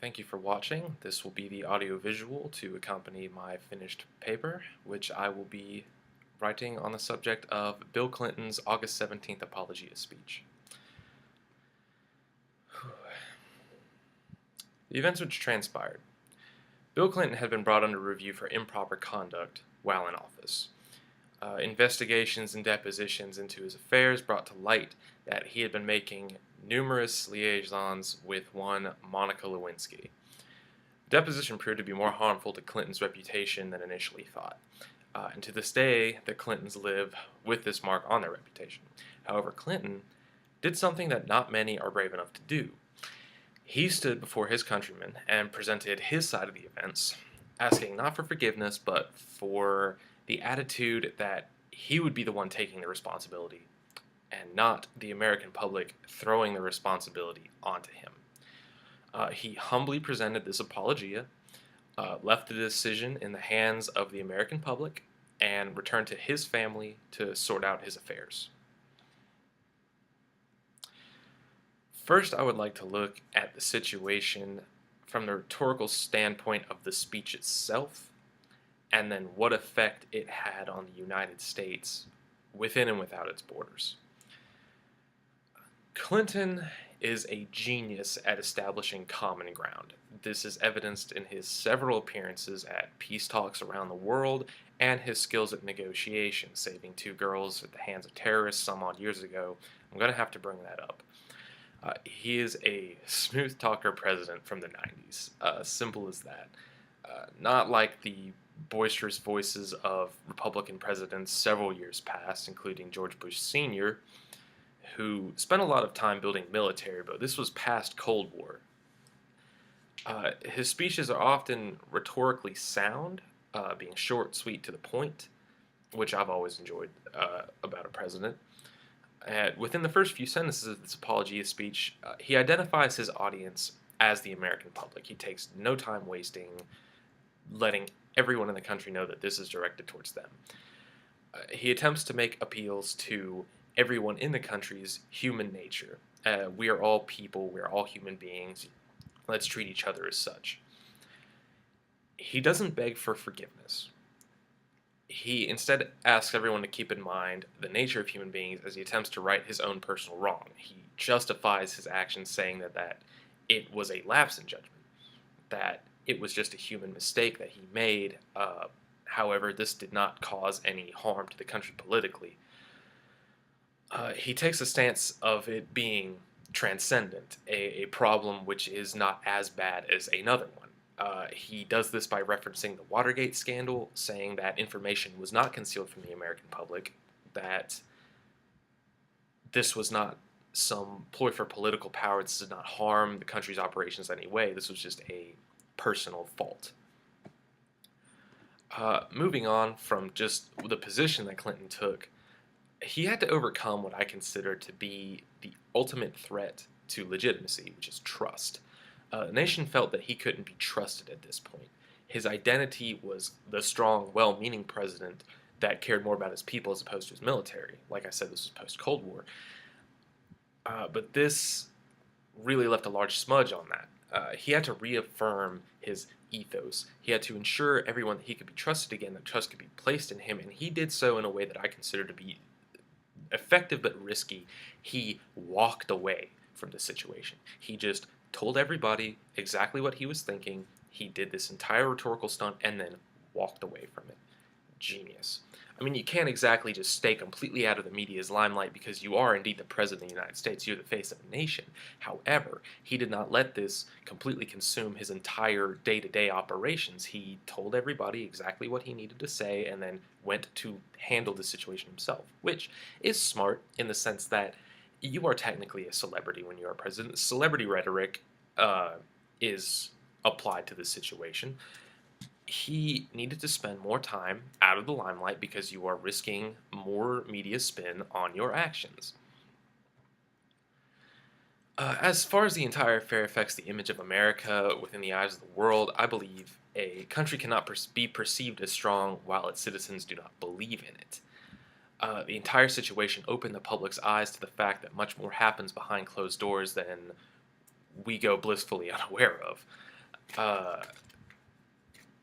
Thank you for watching. This will be the audio-visual to accompany my finished paper, which I will be writing on the subject of Bill Clinton's August 17th Apologia speech. The events which transpired. Bill Clinton had been brought under review for improper conduct while in office. Investigations and depositions into his affairs brought to light that he had been making numerous liaisons with one Monica Lewinsky. The deposition proved to be more harmful to Clinton's reputation than initially thought. And to this day, the Clintons live with this mark on their reputation. However, Clinton did something that not many are brave enough to do. He stood before his countrymen and presented his side of the events, asking not for forgiveness, but for the attitude that he would be the one taking the responsibility, and not the American public throwing the responsibility onto him. He humbly presented this apologia, left the decision in the hands of the American public, and returned to his family to sort out his affairs. First, I would like to look at the situation from the rhetorical standpoint of the speech itself, and then what effect it had on the United States within and without its borders. Clinton is a genius at establishing common ground. This is evidenced in his several appearances at peace talks around the world and his skills at negotiation, saving two girls at the hands of terrorists some odd years ago. I'm going to have to bring that up. He is a smooth talker president from the 90s. Simple as that. Not like the boisterous voices of Republican presidents several years past, including George Bush Sr., who spent a lot of time building military, but this was past Cold War. His speeches are often rhetorically sound, being short, sweet, to the point, which I've always enjoyed about a president. Within the first few sentences of this Apologia speech, he identifies his audience as the American public. He takes no time wasting, letting everyone in the country know that this is directed towards them. He attempts to make appeals to everyone in the country's human nature. We are all people, we are all human beings. Let's treat each other as such. He doesn't beg for forgiveness. He instead asks everyone to keep in mind the nature of human beings as he attempts to right his own personal wrong. He justifies his actions saying that it was a lapse in judgment, that it was just a human mistake that he made. However, this did not cause any harm to the country politically. He takes a stance of it being transcendent, a problem which is not as bad as another one. He does this by referencing the Watergate scandal, saying that information was not concealed from the American public, that this was not some ploy for political power, this did not harm the country's operations in any way, this was just a personal fault. Moving on from just the position that Clinton took, he had to overcome what I consider to be the ultimate threat to legitimacy, which is trust. The nation felt that he couldn't be trusted at this point. His identity was the strong, well-meaning president that cared more about his people as opposed to his military. Like I said, this was post-Cold War. But this really left a large smudge on that. He had to reaffirm his ethos. He had to ensure everyone that he could be trusted again, that trust could be placed in him, and he did so in a way that I consider to be effective but risky. He walked away from the situation. He just told everybody exactly what he was thinking. He did this entire rhetorical stunt and then walked away from it. Genius. I mean, you can't exactly just stay completely out of the media's limelight because you are indeed the president of the United States. You're the face of the nation. However, he did not let this completely consume his entire day-to-day operations. He told everybody exactly what he needed to say and then went to handle the situation himself, which is smart in the sense that you are technically a celebrity when you are president. Celebrity rhetoric is applied to this situation. He needed to spend more time out of the limelight because you are risking more media spin on your actions. As far as the entire affair affects the image of America within the eyes of the world, I believe a country cannot be perceived as strong while its citizens do not believe in it. The entire situation opened the public's eyes to the fact that much more happens behind closed doors than we go blissfully unaware of. Uh,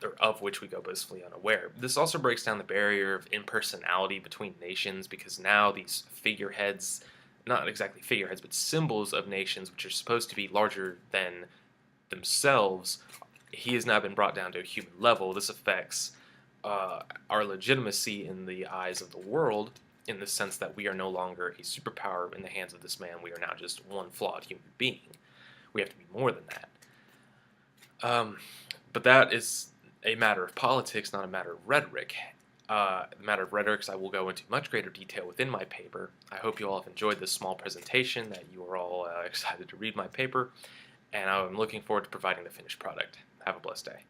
or of which we go blissfully unaware. This also breaks down the barrier of impersonality between nations, because now these figureheads, not exactly figureheads, but symbols of nations, which are supposed to be larger than themselves, he has now been brought down to a human level. This affects our legitimacy in the eyes of the world, in the sense that we are no longer a superpower in the hands of this man. We are now just one flawed human being. We have to be more than that. But that is a matter of politics, not a matter of rhetoric. The matter of rhetorics I will go into much greater detail within my paper. I hope you all have enjoyed this small presentation, that you are all excited to read my paper, and I'm looking forward to providing the finished product. Have a blessed day.